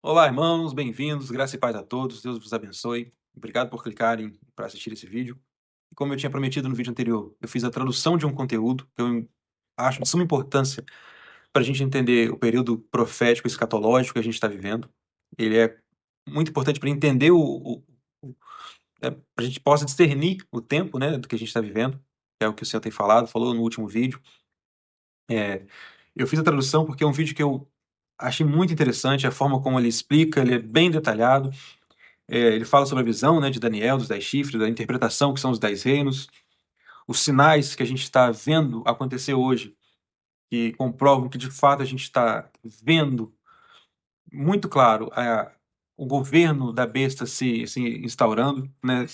Olá, irmãos, bem-vindos, graça e paz a todos, Deus vos abençoe. Obrigado por clicarem para assistir esse vídeo. E como eu tinha prometido no vídeo anterior, eu fiz a tradução de um conteúdo que eu acho de suma importância para a gente entender o período profético escatológico que a gente está vivendo. Ele é muito importante para entender para a gente possa discernir o tempo, né, do que a gente está vivendo, que é o que o Senhor tem falou no último vídeo. É, eu fiz a tradução porque é um vídeo que eu achei muito interessante, a forma como ele explica, ele é bem detalhado. Ele fala sobre a visão, né, de Daniel, dos 10 chifres, da interpretação que são os 10 reinos, os sinais que a gente está vendo acontecer hoje, que comprovam que de fato a gente está vendo muito claro o governo da besta se instaurando, né?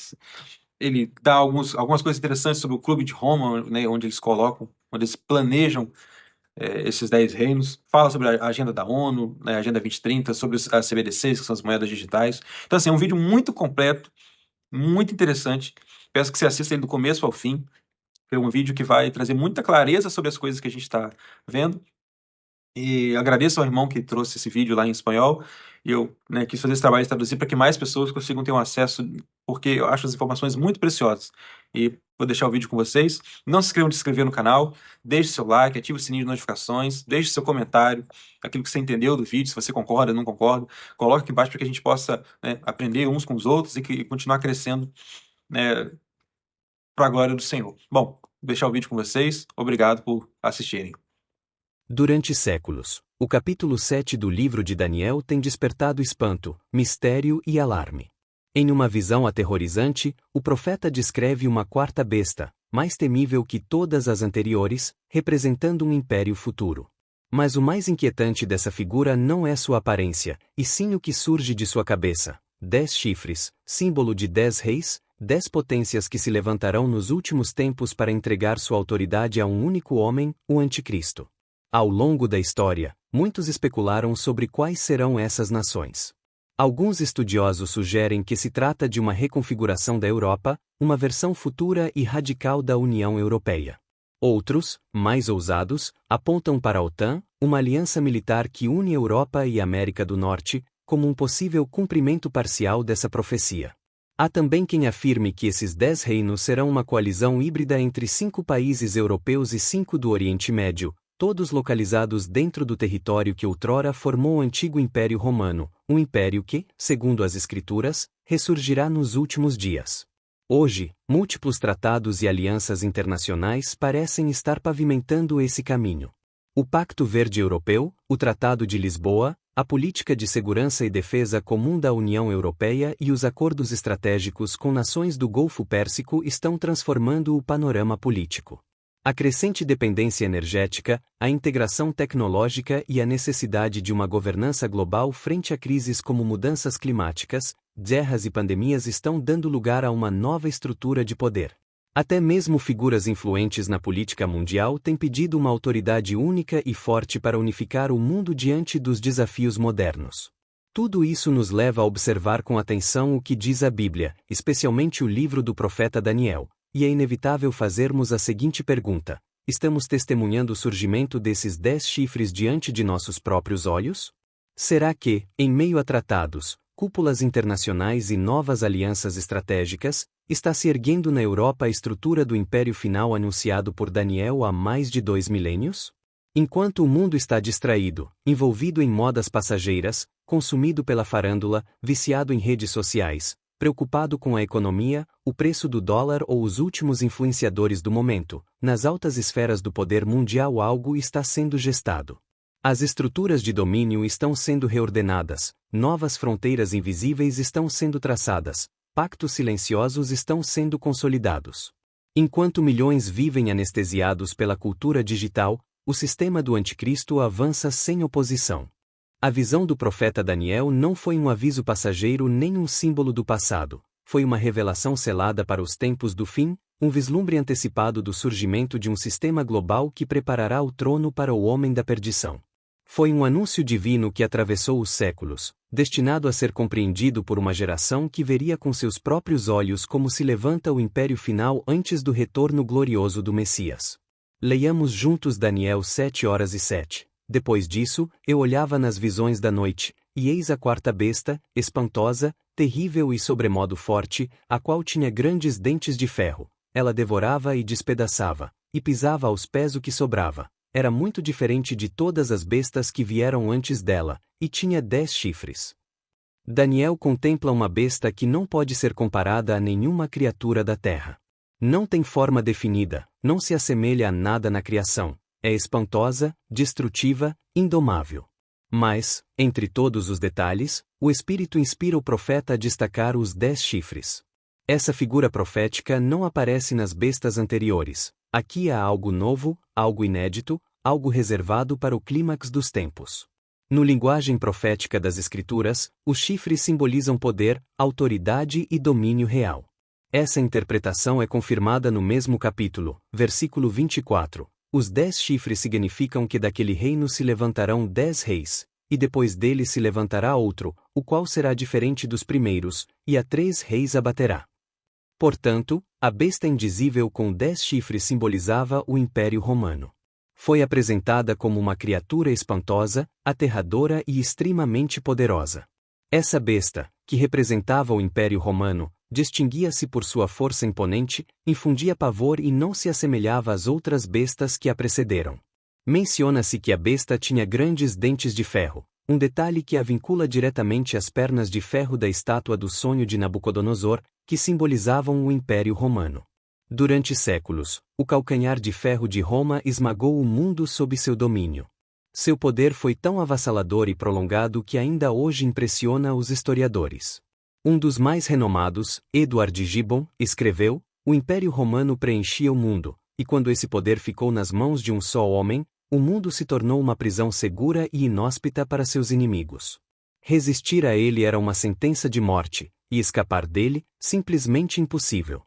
Ele dá algumas coisas interessantes sobre o Clube de Roma, né, onde eles planejam esses 10 reinos, fala sobre a agenda da ONU, né, a Agenda 2030, sobre as CBDCs, que são as moedas digitais. Então, assim, é um vídeo muito completo, muito interessante. Peço que você assista ele do começo ao fim. É um vídeo que vai trazer muita clareza sobre as coisas que a gente está vendo. E agradeço ao irmão que trouxe esse vídeo lá em espanhol. E eu, né, quis fazer esse trabalho de traduzir para que mais pessoas consigam ter um acesso, porque eu acho as informações muito preciosas. E vou deixar o vídeo com vocês. Não se esqueçam de se inscrever no canal, deixe seu like, ative o sininho de notificações, deixe seu comentário, aquilo que você entendeu do vídeo, se você concorda ou não concorda. Coloque aqui embaixo para que a gente possa, né, aprender uns com os outros e continuar crescendo, né, para a glória do Senhor. Bom, vou deixar o vídeo com vocês. Obrigado por assistirem. Durante séculos, o capítulo 7 do livro de Daniel tem despertado espanto, mistério e alarme. Em uma visão aterrorizante, o profeta descreve uma quarta besta, mais temível que todas as anteriores, representando um império futuro. Mas o mais inquietante dessa figura não é sua aparência, e sim o que surge de sua cabeça: 10 chifres, símbolo de 10 reis, 10 potências que se levantarão nos últimos tempos para entregar sua autoridade a um único homem, o Anticristo. Ao longo da história, muitos especularam sobre quais serão essas nações. Alguns estudiosos sugerem que se trata de uma reconfiguração da Europa, uma versão futura e radical da União Europeia. Outros, mais ousados, apontam para a OTAN, uma aliança militar que une Europa e América do Norte, como um possível cumprimento parcial dessa profecia. Há também quem afirme que esses 10 reinos serão uma coalizão híbrida entre 5 países europeus e 5 do Oriente Médio, todos localizados dentro do território que outrora formou o antigo Império Romano, um império que, segundo as Escrituras, ressurgirá nos últimos dias. Hoje, múltiplos tratados e alianças internacionais parecem estar pavimentando esse caminho. O Pacto Verde Europeu, o Tratado de Lisboa, a Política de Segurança e Defesa Comum da União Europeia e os acordos estratégicos com nações do Golfo Pérsico estão transformando o panorama político. A crescente dependência energética, a integração tecnológica e a necessidade de uma governança global frente a crises como mudanças climáticas, guerras e pandemias estão dando lugar a uma nova estrutura de poder. Até mesmo figuras influentes na política mundial têm pedido uma autoridade única e forte para unificar o mundo diante dos desafios modernos. Tudo isso nos leva a observar com atenção o que diz a Bíblia, especialmente o livro do profeta Daniel. E é inevitável fazermos a seguinte pergunta: estamos testemunhando o surgimento desses 10 chifres diante de nossos próprios olhos? Será que, em meio a tratados, cúpulas internacionais e novas alianças estratégicas, está se erguendo na Europa a estrutura do império final anunciado por Daniel há mais de 2 milênios? Enquanto o mundo está distraído, envolvido em modas passageiras, consumido pela farândula, viciado em redes sociais, preocupado com a economia, o preço do dólar ou os últimos influenciadores do momento, nas altas esferas do poder mundial algo está sendo gestado. As estruturas de domínio estão sendo reordenadas, novas fronteiras invisíveis estão sendo traçadas, pactos silenciosos estão sendo consolidados. Enquanto milhões vivem anestesiados pela cultura digital, o sistema do Anticristo avança sem oposição. A visão do profeta Daniel não foi um aviso passageiro nem um símbolo do passado, foi uma revelação selada para os tempos do fim, um vislumbre antecipado do surgimento de um sistema global que preparará o trono para o homem da perdição. Foi um anúncio divino que atravessou os séculos, destinado a ser compreendido por uma geração que veria com seus próprios olhos como se levanta o império final antes do retorno glorioso do Messias. Leiamos juntos Daniel 7:7. Depois disso, eu olhava nas visões da noite, e eis a quarta besta, espantosa, terrível e sobremodo forte, a qual tinha grandes dentes de ferro. Ela devorava e despedaçava, e pisava aos pés o que sobrava. Era muito diferente de todas as bestas que vieram antes dela, e tinha 10 chifres. Daniel contempla uma besta que não pode ser comparada a nenhuma criatura da terra. Não tem forma definida, não se assemelha a nada na criação. É espantosa, destrutiva, indomável. Mas, entre todos os detalhes, o Espírito inspira o profeta a destacar os 10 chifres. Essa figura profética não aparece nas bestas anteriores. Aqui há algo novo, algo inédito, algo reservado para o clímax dos tempos. No linguagem profética das Escrituras, os chifres simbolizam poder, autoridade e domínio real. Essa interpretação é confirmada no mesmo capítulo, versículo 24. Os 10 chifres significam que daquele reino se levantarão 10 reis, e depois dele se levantará outro, o qual será diferente dos primeiros, e a 3 reis abaterá. Portanto, a besta indizível com 10 chifres simbolizava o Império Romano. Foi apresentada como uma criatura espantosa, aterradora e extremamente poderosa. Essa besta, que representava o Império Romano, distinguia-se por sua força imponente, infundia pavor e não se assemelhava às outras bestas que a precederam. Menciona-se que a besta tinha grandes dentes de ferro, um detalhe que a vincula diretamente às pernas de ferro da estátua do sonho de Nabucodonosor, que simbolizavam o Império Romano. Durante séculos, o calcanhar de ferro de Roma esmagou o mundo sob seu domínio. Seu poder foi tão avassalador e prolongado que ainda hoje impressiona os historiadores. Um dos mais renomados, Edward Gibbon, escreveu: o Império Romano preenchia o mundo, e quando esse poder ficou nas mãos de um só homem, o mundo se tornou uma prisão segura e inóspita para seus inimigos. Resistir a ele era uma sentença de morte, e escapar dele, simplesmente impossível.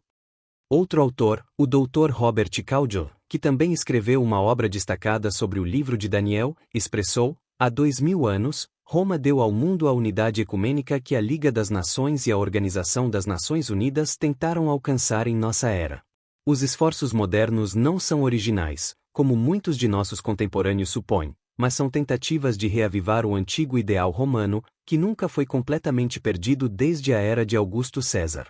Outro autor, o Dr. Robert Caudill, que também escreveu uma obra destacada sobre o livro de Daniel, expressou: há 2000 anos, Roma deu ao mundo a unidade ecumênica que a Liga das Nações e a Organização das Nações Unidas tentaram alcançar em nossa era. Os esforços modernos não são originais, como muitos de nossos contemporâneos supõem, mas são tentativas de reavivar o antigo ideal romano, que nunca foi completamente perdido desde a era de Augusto César.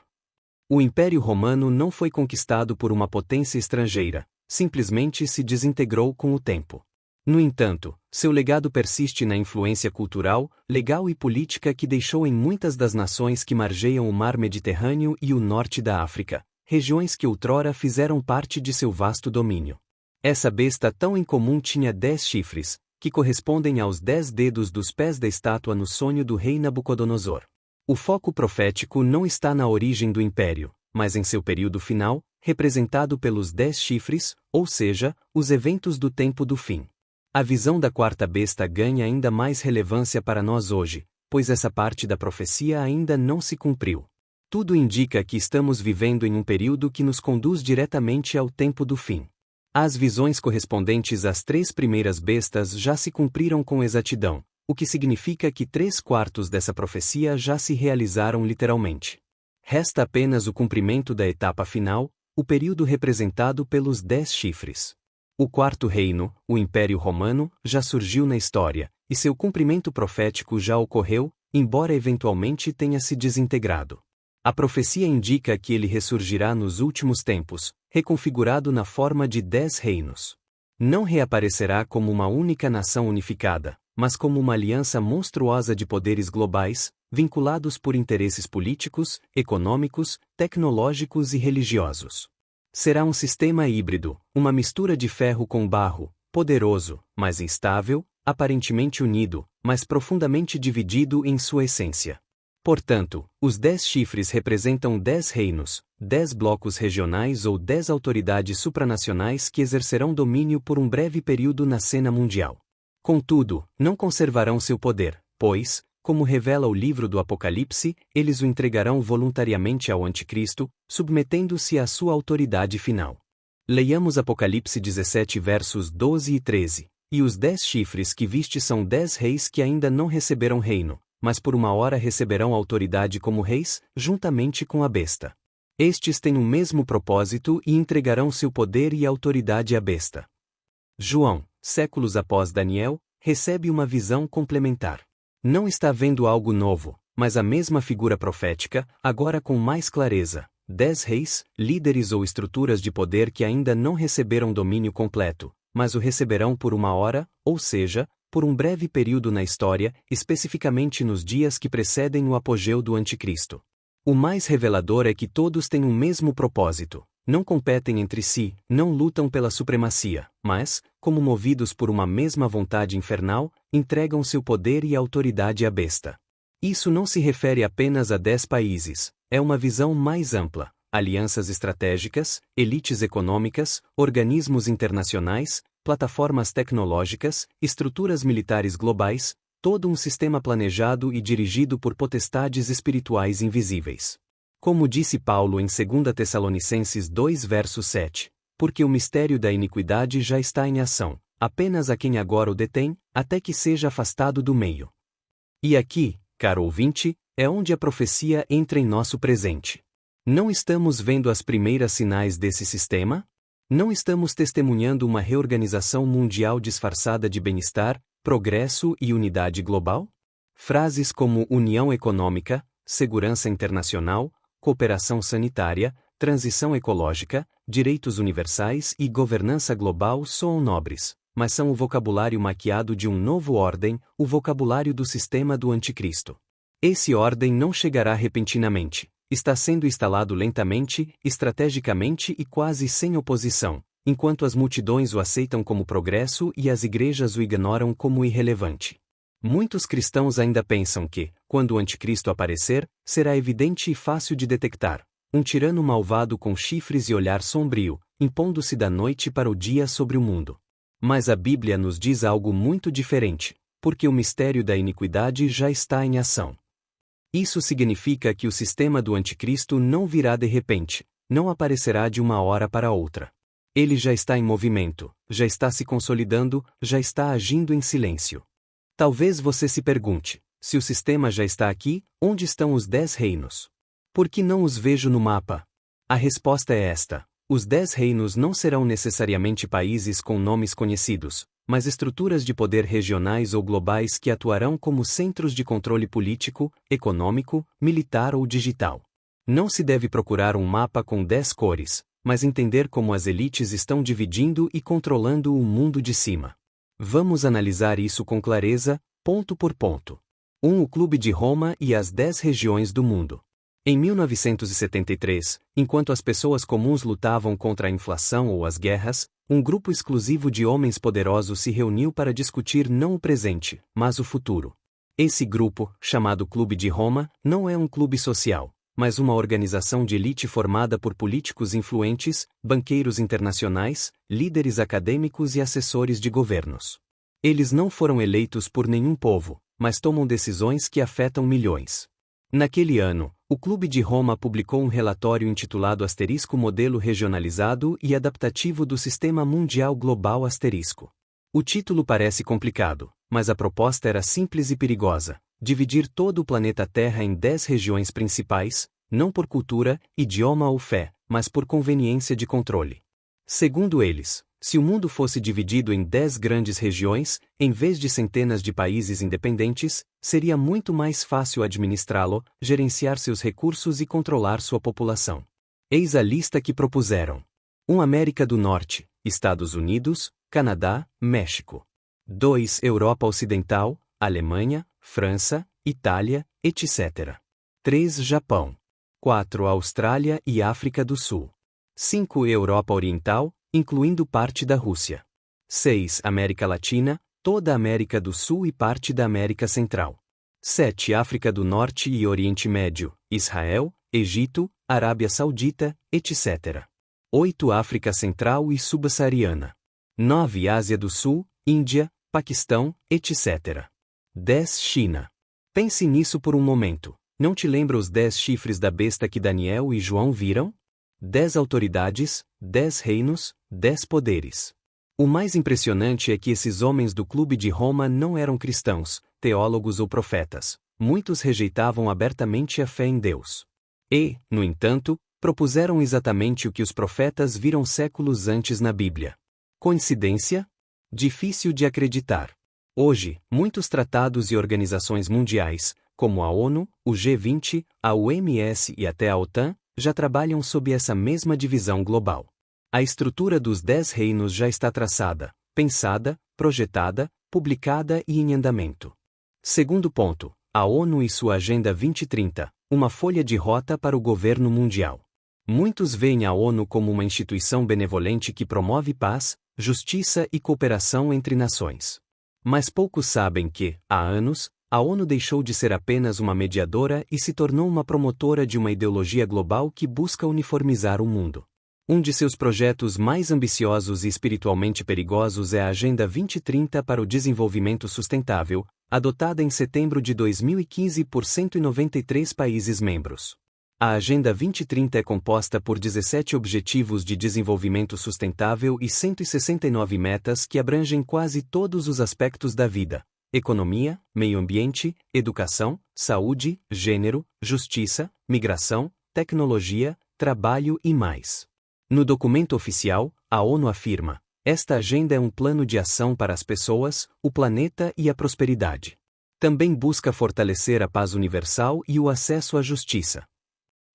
O Império Romano não foi conquistado por uma potência estrangeira, simplesmente se desintegrou com o tempo. No entanto, seu legado persiste na influência cultural, legal e política que deixou em muitas das nações que margeiam o mar Mediterrâneo e o norte da África, regiões que outrora fizeram parte de seu vasto domínio. Essa besta tão incomum tinha 10 chifres, que correspondem aos 10 dedos dos pés da estátua no sonho do rei Nabucodonosor. O foco profético não está na origem do império, mas em seu período final, representado pelos 10 chifres, ou seja, os eventos do tempo do fim. A visão da quarta besta ganha ainda mais relevância para nós hoje, pois essa parte da profecia ainda não se cumpriu. Tudo indica que estamos vivendo em um período que nos conduz diretamente ao tempo do fim. As visões correspondentes às 3 primeiras bestas já se cumpriram com exatidão, o que significa que 3/4 dessa profecia já se realizaram literalmente. Resta apenas o cumprimento da etapa final, o período representado pelos 10 chifres. O quarto reino, o Império Romano, já surgiu na história, e seu cumprimento profético já ocorreu, embora eventualmente tenha se desintegrado. A profecia indica que ele ressurgirá nos últimos tempos, reconfigurado na forma de 10 reinos. Não reaparecerá como uma única nação unificada, mas como uma aliança monstruosa de poderes globais, vinculados por interesses políticos, econômicos, tecnológicos e religiosos. Será um sistema híbrido, uma mistura de ferro com barro, poderoso, mas instável, aparentemente unido, mas profundamente dividido em sua essência. Portanto, os 10 chifres representam 10 reinos, 10 blocos regionais ou 10 autoridades supranacionais que exercerão domínio por um breve período na cena mundial. Contudo, não conservarão seu poder, pois, como revela o livro do Apocalipse, eles o entregarão voluntariamente ao Anticristo, submetendo-se à sua autoridade final. Leiamos Apocalipse 17 versos 12 e 13. E os 10 chifres que viste são 10 reis que ainda não receberam reino, mas por uma hora receberão autoridade como reis, juntamente com a besta. Estes têm o mesmo propósito e entregarão seu poder e autoridade à besta. João, séculos após Daniel, recebe uma visão complementar. Não está vendo algo novo, mas a mesma figura profética, agora com mais clareza. 10 reis, líderes ou estruturas de poder que ainda não receberam domínio completo, mas o receberão por uma hora, ou seja, por um breve período na história, especificamente nos dias que precedem o apogeu do Anticristo. O mais revelador é que todos têm um mesmo propósito. Não competem entre si, não lutam pela supremacia, mas, como movidos por uma mesma vontade infernal, entregam seu poder e autoridade à besta. Isso não se refere apenas a 10 países, é uma visão mais ampla. Alianças estratégicas, elites econômicas, organismos internacionais, plataformas tecnológicas, estruturas militares globais, todo um sistema planejado e dirigido por potestades espirituais invisíveis. Como disse Paulo em 2 Tessalonicenses 2 verso 7, porque o mistério da iniquidade já está em ação, apenas a quem agora o detém, até que seja afastado do meio. E aqui, caro ouvinte, é onde a profecia entra em nosso presente. Não estamos vendo as primeiras sinais desse sistema? Não estamos testemunhando uma reorganização mundial disfarçada de bem-estar, progresso e unidade global? Frases como união econômica, segurança internacional, cooperação sanitária, transição ecológica, direitos universais e governança global soam nobres, mas são o vocabulário maquiado de um novo ordem, o vocabulário do sistema do Anticristo. Esse ordem não chegará repentinamente, está sendo instalado lentamente, estrategicamente e quase sem oposição, enquanto as multidões o aceitam como progresso e as igrejas o ignoram como irrelevante. Muitos cristãos ainda pensam que, quando o Anticristo aparecer, será evidente e fácil de detectar. Um tirano malvado com chifres e olhar sombrio, impondo-se da noite para o dia sobre o mundo. Mas a Bíblia nos diz algo muito diferente, porque o mistério da iniquidade já está em ação. Isso significa que o sistema do Anticristo não virá de repente, não aparecerá de uma hora para outra. Ele já está em movimento, já está se consolidando, já está agindo em silêncio. Talvez você se pergunte, se o sistema já está aqui, onde estão os 10 reinos? Por que não os vejo no mapa? A resposta é esta: os 10 reinos não serão necessariamente países com nomes conhecidos, mas estruturas de poder regionais ou globais que atuarão como centros de controle político, econômico, militar ou digital. Não se deve procurar um mapa com 10 cores, mas entender como as elites estão dividindo e controlando o mundo de cima. Vamos analisar isso com clareza, ponto por ponto. O Clube de Roma e as 10 regiões do mundo. Em 1973, enquanto as pessoas comuns lutavam contra a inflação ou as guerras, um grupo exclusivo de homens poderosos se reuniu para discutir não o presente, mas o futuro. Esse grupo, chamado Clube de Roma, não é um clube social, mas uma organização de elite formada por políticos influentes, banqueiros internacionais, líderes acadêmicos e assessores de governos. Eles não foram eleitos por nenhum povo, mas tomam decisões que afetam milhões. Naquele ano, o Clube de Roma publicou um relatório intitulado Modelo Regionalizado e Adaptativo do Sistema Mundial Global ***. O título parece complicado, mas a proposta era simples e perigosa: dividir todo o planeta Terra em 10 regiões principais, não por cultura, idioma ou fé, mas por conveniência de controle. Segundo eles, se o mundo fosse dividido em 10 grandes regiões, em vez de centenas de países independentes, seria muito mais fácil administrá-lo, gerenciar seus recursos e controlar sua população. Eis a lista que propuseram: 1. América do Norte, Estados Unidos, Canadá, México. 2. Europa Ocidental, Alemanha, França, Itália, etc. 3. Japão. 4. Austrália e África do Sul. 5. Europa Oriental, incluindo parte da Rússia. 6. América Latina, toda a América do Sul e parte da América Central. 7. África do Norte e Oriente Médio, Israel, Egito, Arábia Saudita, etc. 8. África Central e Subsaariana. 9. Ásia do Sul, Índia, Paquistão, etc. 10. China. Pense nisso por um momento. Não te lembra os 10 chifres da besta que Daniel e João viram? 10 autoridades, 10 reinos, 10 poderes. O mais impressionante é que esses homens do Clube de Roma não eram cristãos, teólogos ou profetas. Muitos rejeitavam abertamente a fé em Deus. E, no entanto, propuseram exatamente o que os profetas viram séculos antes na Bíblia. Coincidência? Difícil de acreditar. Hoje, muitos tratados e organizações mundiais, como a ONU, o G20, a OMS e até a OTAN, já trabalham sob essa mesma divisão global. A estrutura dos 10 reinos já está traçada, pensada, projetada, publicada e em andamento. Segundo ponto, a ONU e sua Agenda 2030, uma folha de rota para o governo mundial. Muitos veem a ONU como uma instituição benevolente que promove paz, justiça e cooperação entre nações. Mas poucos sabem que, há anos, a ONU deixou de ser apenas uma mediadora e se tornou uma promotora de uma ideologia global que busca uniformizar o mundo. Um de seus projetos mais ambiciosos e espiritualmente perigosos é a Agenda 2030 para o Desenvolvimento Sustentável, adotada em setembro de 2015 por 193 países membros. A Agenda 2030 é composta por 17 Objetivos de Desenvolvimento Sustentável e 169 metas que abrangem quase todos os aspectos da vida: economia, meio ambiente, educação, saúde, gênero, justiça, migração, tecnologia, trabalho e mais. No documento oficial, a ONU afirma: esta agenda é um plano de ação para as pessoas, o planeta e a prosperidade. Também busca fortalecer a paz universal e o acesso à justiça.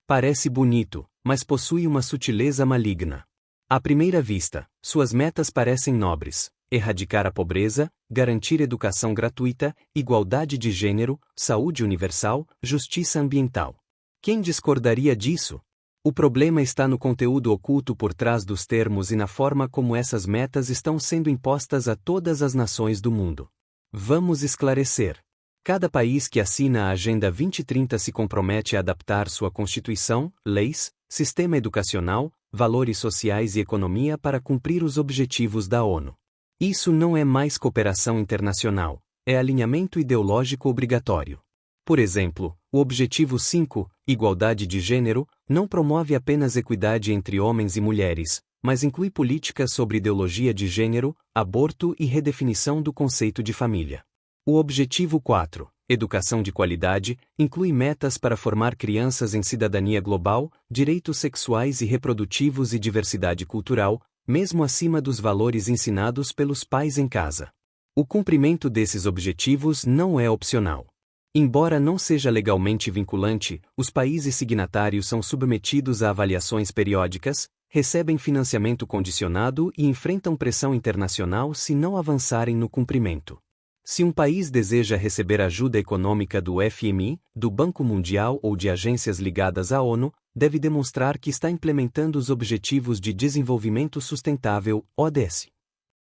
Parece bonito, mas possui uma sutileza maligna. À primeira vista, suas metas parecem nobres: erradicar a pobreza, garantir educação gratuita, igualdade de gênero, saúde universal, justiça ambiental. Quem discordaria disso? O problema está no conteúdo oculto por trás dos termos e na forma como essas metas estão sendo impostas a todas as nações do mundo. Vamos esclarecer. Cada país que assina a Agenda 2030 se compromete a adaptar sua Constituição, leis, sistema educacional, valores sociais e economia para cumprir os objetivos da ONU. Isso não é mais cooperação internacional, é alinhamento ideológico obrigatório. Por exemplo, o Objetivo 5, Igualdade de Gênero, não promove apenas equidade entre homens e mulheres, mas inclui políticas sobre ideologia de gênero, aborto e redefinição do conceito de família. O Objetivo 4, Educação de Qualidade, inclui metas para formar crianças em cidadania global, direitos sexuais e reprodutivos e diversidade cultural, mesmo acima dos valores ensinados pelos pais em casa. O cumprimento desses objetivos não é opcional. Embora não seja legalmente vinculante, os países signatários são submetidos a avaliações periódicas, recebem financiamento condicionado e enfrentam pressão internacional se não avançarem no cumprimento. Se um país deseja receber ajuda econômica do FMI, do Banco Mundial ou de agências ligadas à ONU, deve demonstrar que está implementando os Objetivos de Desenvolvimento Sustentável, ODS.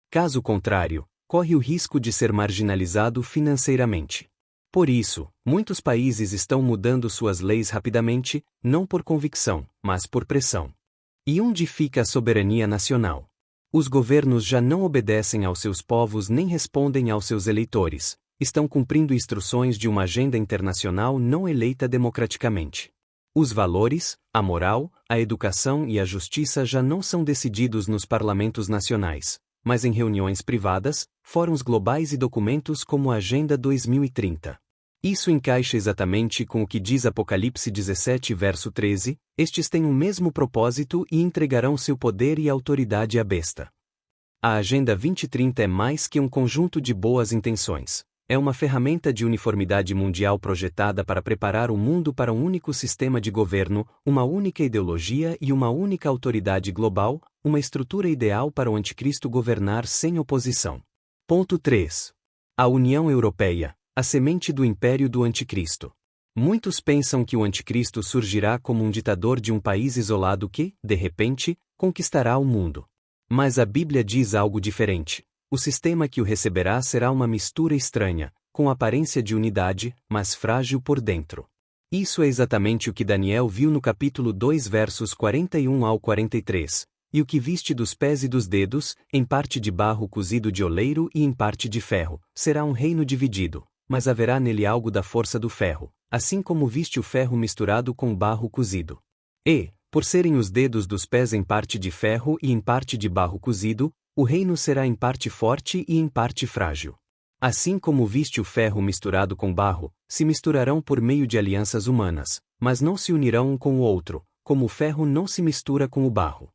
Caso contrário, corre o risco de ser marginalizado financeiramente. Por isso, muitos países estão mudando suas leis rapidamente, não por convicção, mas por pressão. E onde fica a soberania nacional? Os governos já não obedecem aos seus povos nem respondem aos seus eleitores, estão cumprindo instruções de uma agenda internacional não eleita democraticamente. Os valores, a moral, a educação e a justiça já não são decididos nos parlamentos nacionais, mas em reuniões privadas, fóruns globais e documentos como a Agenda 2030. Isso encaixa exatamente com o que diz Apocalipse 17 verso 13, estes têm o mesmo propósito e entregarão seu poder e autoridade à besta. A Agenda 2030 é mais que um conjunto de boas intenções. É uma ferramenta de uniformidade mundial projetada para preparar o mundo para um único sistema de governo, uma única ideologia e uma única autoridade global, uma estrutura ideal para o anticristo governar sem oposição. Ponto 3. A União Europeia, a semente do império do anticristo. Muitos pensam que o anticristo surgirá como um ditador de um país isolado que, de repente, conquistará o mundo. Mas a Bíblia diz algo diferente. O sistema que o receberá será uma mistura estranha, com aparência de unidade, mas frágil por dentro. Isso é exatamente o que Daniel viu no capítulo 2 versos 41 ao 43, e o que viste dos pés e dos dedos, em parte de barro cozido de oleiro e em parte de ferro, será um reino dividido, mas haverá nele algo da força do ferro, assim como viste o ferro misturado com barro cozido. E, por serem os dedos dos pés em parte de ferro e em parte de barro cozido, o reino será em parte forte e em parte frágil. Assim como viste o ferro misturado com barro, se misturarão por meio de alianças humanas, mas não se unirão um com o outro, como o ferro não se mistura com o barro.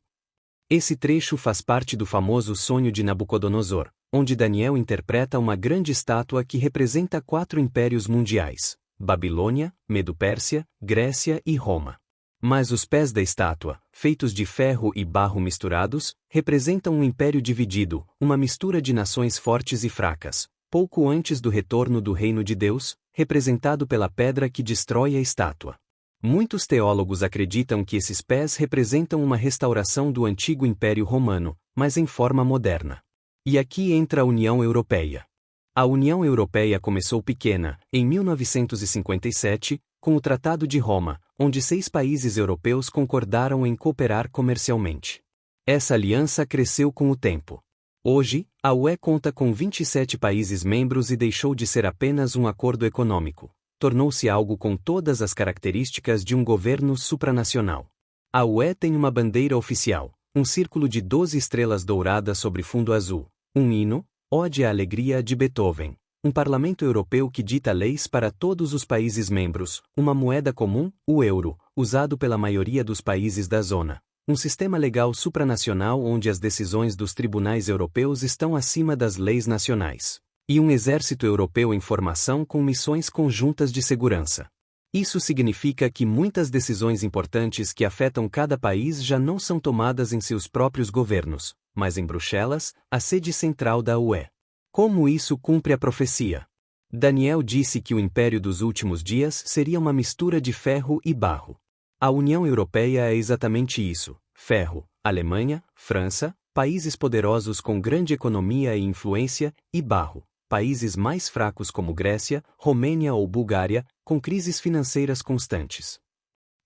Esse trecho faz parte do famoso sonho de Nabucodonosor, onde Daniel interpreta uma grande estátua que representa 4 impérios mundiais: Babilônia, Medo-Pérsia, Grécia e Roma. Mas os pés da estátua, feitos de ferro e barro misturados, representam um império dividido, uma mistura de nações fortes e fracas, pouco antes do retorno do reino de Deus, representado pela pedra que destrói a estátua. Muitos teólogos acreditam que esses pés representam uma restauração do antigo Império Romano, mas em forma moderna. E aqui entra a União Europeia. A União Europeia começou pequena, em 1957, com o Tratado de Roma, onde 6 países europeus concordaram em cooperar comercialmente. Essa aliança cresceu com o tempo. Hoje, a UE conta com 27 países membros e deixou de ser apenas um acordo econômico. Tornou-se algo com todas as características de um governo supranacional. A UE tem uma bandeira oficial, um círculo de 12 estrelas douradas sobre fundo azul, um hino, Ode à Alegria de Beethoven, um parlamento europeu que dita leis para todos os países membros, uma moeda comum, o euro, usado pela maioria dos países da zona, um sistema legal supranacional onde as decisões dos tribunais europeus estão acima das leis nacionais, e um exército europeu em formação com missões conjuntas de segurança. Isso significa que muitas decisões importantes que afetam cada país já não são tomadas em seus próprios governos, mas em Bruxelas, a sede central da UE. Como isso cumpre a profecia? Daniel disse que o império dos últimos dias seria uma mistura de ferro e barro. A União Europeia é exatamente isso: ferro, Alemanha, França, países poderosos com grande economia e influência, e barro, países mais fracos como Grécia, Romênia ou Bulgária, com crises financeiras constantes.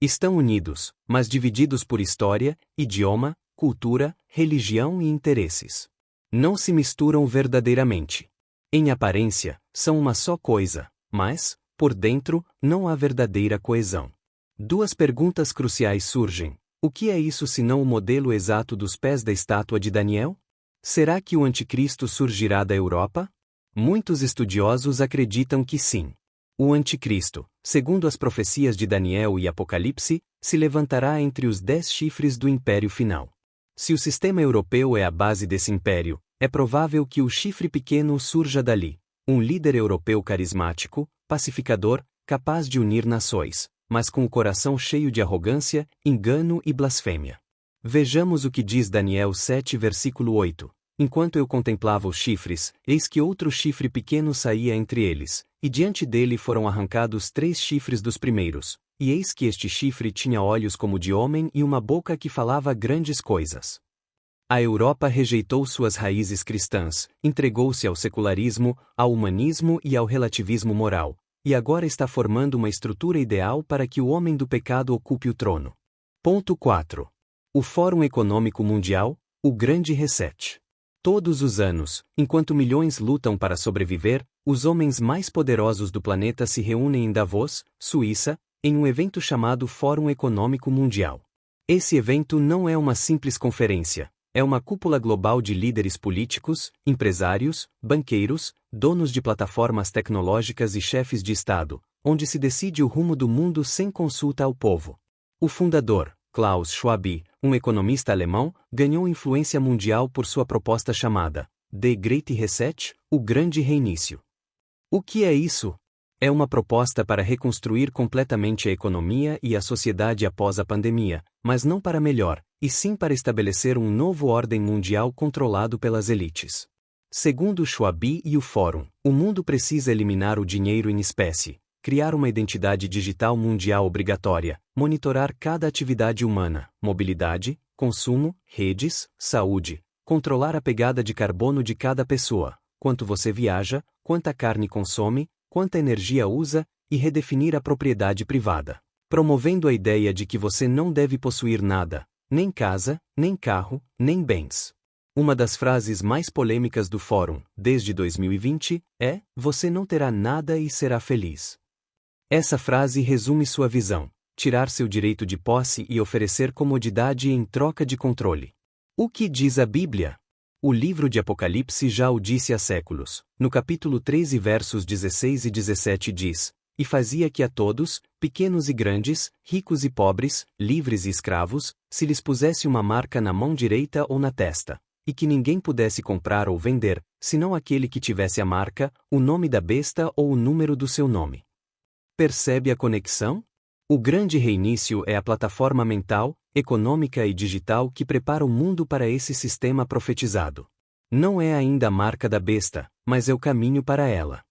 Estão unidos, mas divididos por história, idioma, cultura, religião e interesses. Não se misturam verdadeiramente. Em aparência, são uma só coisa, mas, por dentro, não há verdadeira coesão. 2 perguntas cruciais surgem. O que é isso senão o modelo exato dos pés da estátua de Daniel? Será que o anticristo surgirá da Europa? Muitos estudiosos acreditam que sim. O anticristo, segundo as profecias de Daniel e Apocalipse, se levantará entre os 10 chifres do império final. Se o sistema europeu é a base desse império, é provável que o chifre pequeno surja dali, um líder europeu carismático, pacificador, capaz de unir nações, mas com o coração cheio de arrogância, engano e blasfêmia. Vejamos o que diz Daniel 7 versículo 8. Enquanto eu contemplava os chifres, eis que outro chifre pequeno saía entre eles, e diante dele foram arrancados 3 chifres dos primeiros, e eis que este chifre tinha olhos como de homem e uma boca que falava grandes coisas. A Europa rejeitou suas raízes cristãs, entregou-se ao secularismo, ao humanismo e ao relativismo moral, e agora está formando uma estrutura ideal para que o homem do pecado ocupe o trono. Ponto 4. O Fórum Econômico Mundial, o Grande Reset. Todos os anos, enquanto milhões lutam para sobreviver, os homens mais poderosos do planeta se reúnem em Davos, Suíça, em um evento chamado Fórum Econômico Mundial. Esse evento não é uma simples conferência. É uma cúpula global de líderes políticos, empresários, banqueiros, donos de plataformas tecnológicas e chefes de Estado, onde se decide o rumo do mundo sem consulta ao povo. O fundador, Klaus Schwab, um economista alemão, ganhou influência mundial por sua proposta chamada The Great Reset, o Grande Reinício. O que é isso? É uma proposta para reconstruir completamente a economia e a sociedade após a pandemia, mas não para melhor, e sim para estabelecer um novo ordem mundial controlado pelas elites. Segundo Schwab e o Fórum, o mundo precisa eliminar o dinheiro em espécie, criar uma identidade digital mundial obrigatória, monitorar cada atividade humana, mobilidade, consumo, redes, saúde, controlar a pegada de carbono de cada pessoa, quanto você viaja, quanta carne consome, quanta energia usa, e redefinir a propriedade privada, promovendo a ideia de que você não deve possuir nada, nem casa, nem carro, nem bens. Uma das frases mais polêmicas do Fórum, desde 2020, é: você não terá nada e será feliz. Essa frase resume sua visão: tirar seu direito de posse e oferecer comodidade em troca de controle. O que diz a Bíblia? O livro de Apocalipse já o disse há séculos. No capítulo 13 versos 16 e 17 diz: E fazia que a todos, pequenos e grandes, ricos e pobres, livres e escravos, se lhes pusesse uma marca na mão direita ou na testa, e que ninguém pudesse comprar ou vender, senão aquele que tivesse a marca, o nome da besta ou o número do seu nome. Percebe a conexão? O grande reinício é a plataforma mental, econômica e digital que prepara o mundo para esse sistema profetizado. Não é ainda a marca da besta, mas é o caminho para ela.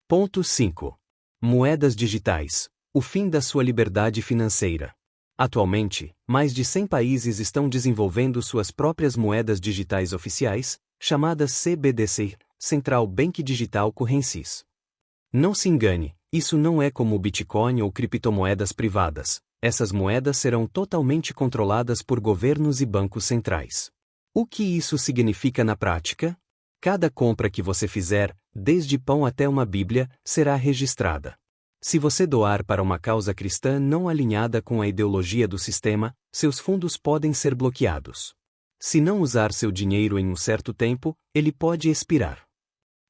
Ponto 5. Moedas digitais. O fim da sua liberdade financeira. Atualmente, mais de 100 países estão desenvolvendo suas próprias moedas digitais oficiais, chamadas CBDC, Central Bank Digital Currencies. Não se engane, isso não é como o Bitcoin ou criptomoedas privadas. Essas moedas serão totalmente controladas por governos e bancos centrais. O que isso significa na prática? Cada compra que você fizer, desde pão até uma Bíblia, será registrada. Se você doar para uma causa cristã não alinhada com a ideologia do sistema, seus fundos podem ser bloqueados. Se não usar seu dinheiro em um certo tempo, ele pode expirar.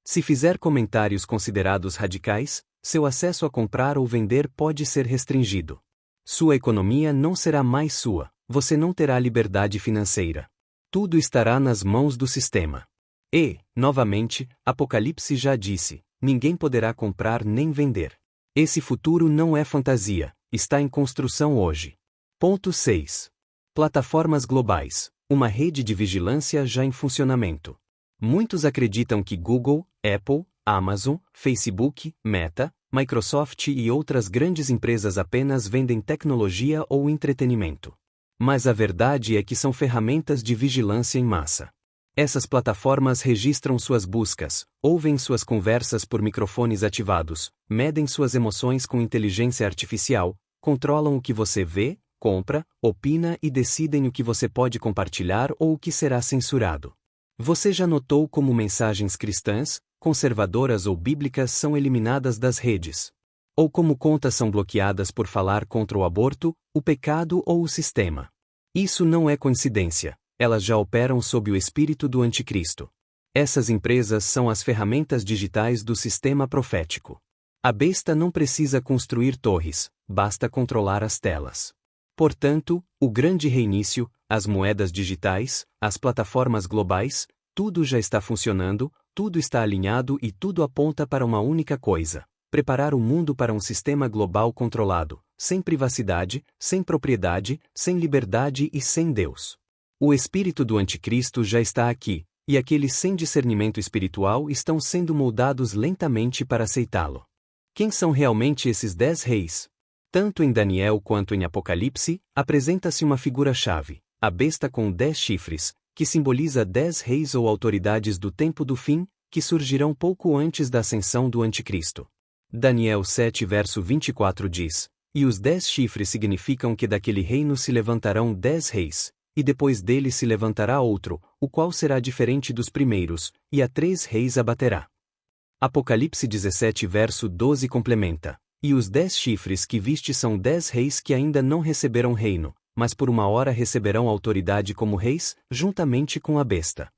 Se fizer comentários considerados radicais, seu acesso a comprar ou vender pode ser restringido. Sua economia não será mais sua, você não terá liberdade financeira. Tudo estará nas mãos do sistema. E, novamente, Apocalipse já disse, ninguém poderá comprar nem vender. Esse futuro não é fantasia, está em construção hoje. Ponto 6. Plataformas globais. Uma rede de vigilância já em funcionamento. Muitos acreditam que Google, Apple, Amazon, Facebook, Meta, Microsoft e outras grandes empresas apenas vendem tecnologia ou entretenimento. Mas a verdade é que são ferramentas de vigilância em massa. Essas plataformas registram suas buscas, ouvem suas conversas por microfones ativados, medem suas emoções com inteligência artificial, controlam o que você vê, compra, opina e decidem o que você pode compartilhar ou o que será censurado. Você já notou como mensagens cristãs, conservadoras ou bíblicas são eliminadas das redes? Ou como contas são bloqueadas por falar contra o aborto, o pecado ou o sistema? Isso não é coincidência. Elas já operam sob o espírito do anticristo. Essas empresas são as ferramentas digitais do sistema profético. A besta não precisa construir torres, basta controlar as telas. Portanto, o grande reinício, as moedas digitais, as plataformas globais, tudo já está funcionando, tudo está alinhado e tudo aponta para uma única coisa: preparar o mundo para um sistema global controlado, sem privacidade, sem propriedade, sem liberdade e sem Deus. O espírito do anticristo já está aqui, e aqueles sem discernimento espiritual estão sendo moldados lentamente para aceitá-lo. Quem são realmente esses 10 reis? Tanto em Daniel quanto em Apocalipse, apresenta-se uma figura-chave, a besta com 10 chifres, que simboliza 10 reis ou autoridades do tempo do fim, que surgirão pouco antes da ascensão do anticristo. Daniel 7 verso 24 diz, e os 10 chifres significam que daquele reino se levantarão 10 reis, e depois dele se levantará outro, o qual será diferente dos primeiros, e a 3 reis abaterá. Apocalipse 17 verso 12 complementa, e os 10 chifres que viste são 10 reis que ainda não receberam reino, mas por uma hora receberão autoridade como reis, juntamente com a besta.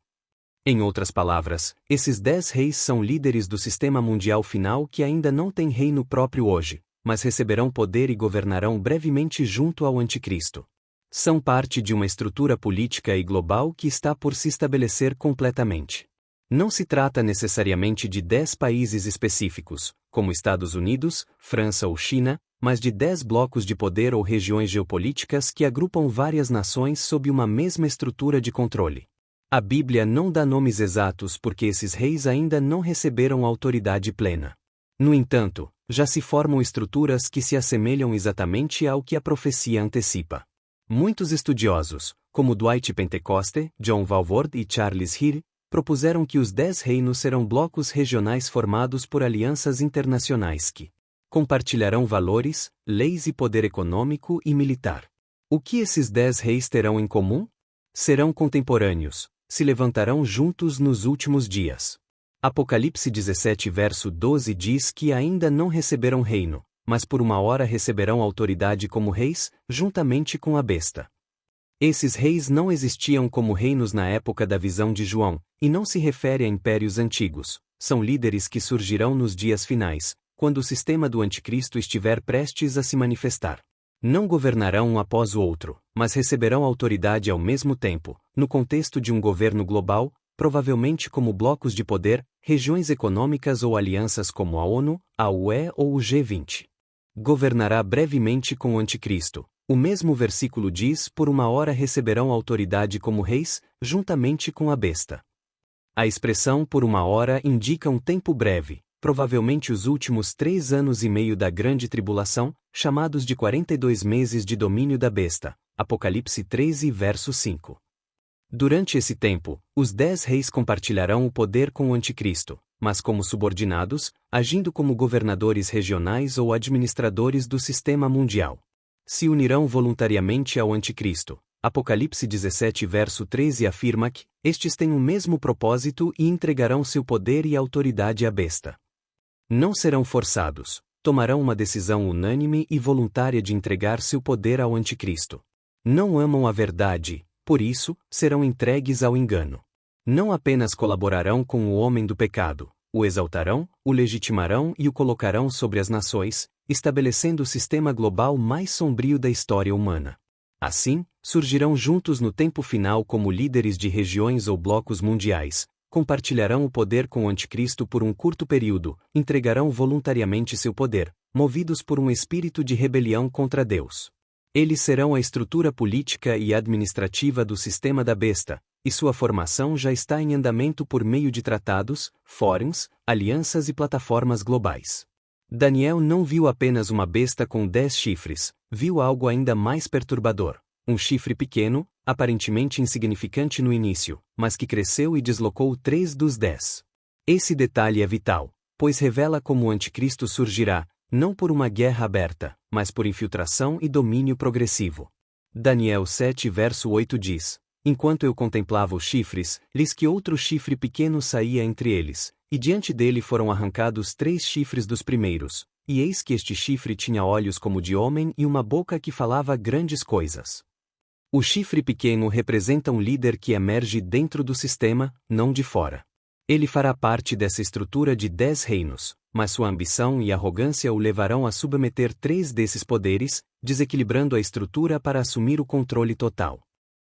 Em outras palavras, esses 10 reis são líderes do sistema mundial final que ainda não tem reino próprio hoje, mas receberão poder e governarão brevemente junto ao anticristo. São parte de uma estrutura política e global que está por se estabelecer completamente. Não se trata necessariamente de 10 países específicos, como Estados Unidos, França ou China, mas de 10 blocos de poder ou regiões geopolíticas que agrupam várias nações sob uma mesma estrutura de controle. A Bíblia não dá nomes exatos porque esses reis ainda não receberam autoridade plena. No entanto, já se formam estruturas que se assemelham exatamente ao que a profecia antecipa. Muitos estudiosos, como Dwight Pentecoste, John Walvoord e Charles Heer, propuseram que os 10 reinos serão blocos regionais formados por alianças internacionais que compartilharão valores, leis e poder econômico e militar. O que esses 10 reis terão em comum? Serão contemporâneos, se levantarão juntos nos últimos dias. Apocalipse 17 verso 12 diz que ainda não receberam reino, mas por uma hora receberão autoridade como reis, juntamente com a besta. Esses reis não existiam como reinos na época da visão de João, e não se refere a impérios antigos, são líderes que surgirão nos dias finais, quando o sistema do anticristo estiver prestes a se manifestar. Não governarão um após o outro, mas receberão autoridade ao mesmo tempo, no contexto de um governo global, provavelmente como blocos de poder, regiões econômicas ou alianças como a ONU, a UE ou o G20. Governará brevemente com o Anticristo. O mesmo versículo diz: por uma hora receberão autoridade como reis, juntamente com a besta. A expressão por uma hora indica um tempo breve, provavelmente os últimos 3 anos e meio da grande tribulação, chamados de 42 meses de domínio da besta. Apocalipse 13, verso 5. Durante esse tempo, os 10 reis compartilharão o poder com o Anticristo, mas como subordinados, agindo como governadores regionais ou administradores do sistema mundial. Se unirão voluntariamente ao Anticristo. Apocalipse 17, verso 13 afirma que estes têm o mesmo propósito e entregarão seu poder e autoridade à besta. Não serão forçados, tomarão uma decisão unânime e voluntária de entregar seu poder ao Anticristo. Não amam a verdade, por isso, serão entregues ao engano. Não apenas colaborarão com o homem do pecado, o exaltarão, o legitimarão e o colocarão sobre as nações, estabelecendo o sistema global mais sombrio da história humana. Assim, surgirão juntos no tempo final como líderes de regiões ou blocos mundiais, compartilharão o poder com o Anticristo por um curto período, entregarão voluntariamente seu poder, movidos por um espírito de rebelião contra Deus. Eles serão a estrutura política e administrativa do sistema da besta, e sua formação já está em andamento por meio de tratados, fóruns, alianças e plataformas globais. Daniel não viu apenas uma besta com 10 chifres, viu algo ainda mais perturbador. Um chifre pequeno, aparentemente insignificante no início, mas que cresceu e deslocou 3 dos 10. Esse detalhe é vital, pois revela como o Anticristo surgirá, não por uma guerra aberta, mas por infiltração e domínio progressivo. Daniel 7 verso 8 diz: enquanto eu contemplava os chifres, eis que outro chifre pequeno saía entre eles, e diante dele foram arrancados 3 chifres dos primeiros, e eis que este chifre tinha olhos como de homem e uma boca que falava grandes coisas. O chifre pequeno representa um líder que emerge dentro do sistema, não de fora. Ele fará parte dessa estrutura de 10 reinos, mas sua ambição e arrogância o levarão a submeter 3 desses poderes, desequilibrando a estrutura para assumir o controle total.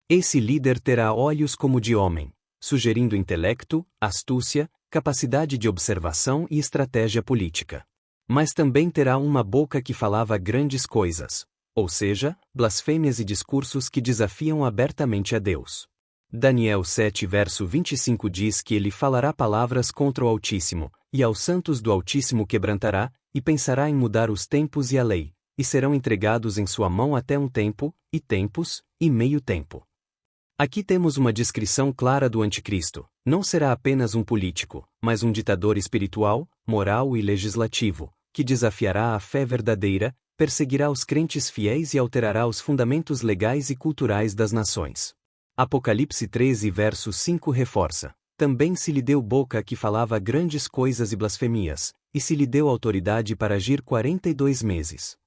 Esse líder terá olhos como de homem, sugerindo intelecto, astúcia, capacidade de observação e estratégia política. Mas também terá uma boca que falava grandes coisas, ou seja, blasfêmias e discursos que desafiam abertamente a Deus. Daniel 7 verso 25 diz que ele falará palavras contra o Altíssimo, e aos santos do Altíssimo quebrantará, e pensará em mudar os tempos e a lei, e serão entregados em sua mão até um tempo, e tempos, e meio tempo. Aqui temos uma descrição clara do Anticristo. Não será apenas um político, mas um ditador espiritual, moral e legislativo, que desafiará a fé verdadeira, perseguirá os crentes fiéis e alterará os fundamentos legais e culturais das nações. Apocalipse 13 verso 5 reforça: também se lhe deu boca que falava grandes coisas e blasfemias, e se lhe deu autoridade para agir 42 meses.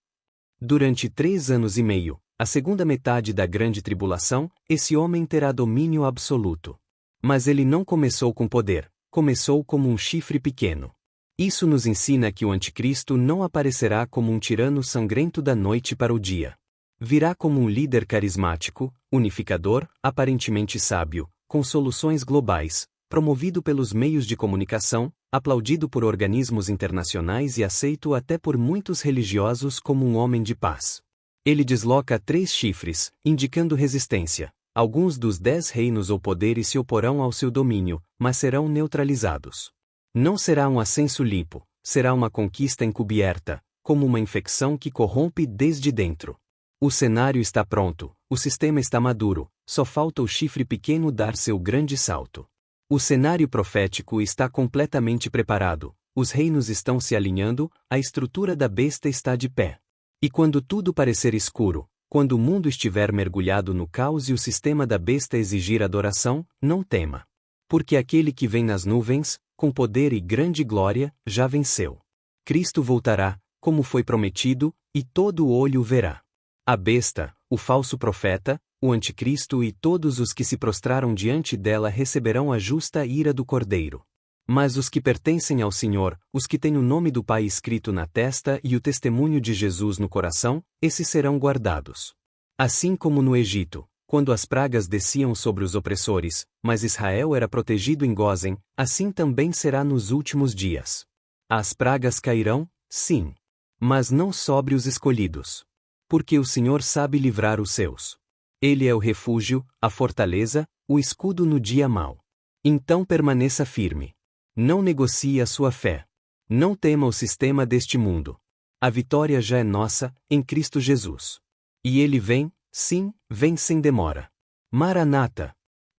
Durante 3 anos e meio, a segunda metade da grande tribulação, esse homem terá domínio absoluto. Mas ele não começou com poder, começou como um chifre pequeno. Isso nos ensina que o Anticristo não aparecerá como um tirano sangrento da noite para o dia. Virá como um líder carismático, unificador, aparentemente sábio, com soluções globais, promovido pelos meios de comunicação, aplaudido por organismos internacionais e aceito até por muitos religiosos como um homem de paz. Ele desloca 3 chifres, indicando resistência. Alguns dos 10 reinos ou poderes se oporão ao seu domínio, mas serão neutralizados. Não será um ascenso limpo, será uma conquista encobierta, como uma infecção que corrompe desde dentro. O cenário está pronto, o sistema está maduro, só falta o chifre pequeno dar seu grande salto. O cenário profético está completamente preparado, os reinos estão se alinhando, a estrutura da besta está de pé. E quando tudo parecer escuro, quando o mundo estiver mergulhado no caos e o sistema da besta exigir adoração, não tema. Porque aquele que vem nas nuvens, com poder e grande glória, já venceu. Cristo voltará, como foi prometido, e todo olho o verá. A besta, o falso profeta, o anticristo e todos os que se prostraram diante dela receberão a justa ira do Cordeiro. Mas os que pertencem ao Senhor, os que têm o nome do Pai escrito na testa e o testemunho de Jesus no coração, esses serão guardados. Assim como no Egito, quando as pragas desciam sobre os opressores, mas Israel era protegido em Gósen, assim também será nos últimos dias. As pragas cairão, sim. Mas não sobre os escolhidos. Porque o Senhor sabe livrar os seus. Ele é o refúgio, a fortaleza, o escudo no dia mau. Então permaneça firme. Não negocie a sua fé. Não tema o sistema deste mundo. A vitória já é nossa, em Cristo Jesus. E ele vem, sim, vem sem demora. Maranata!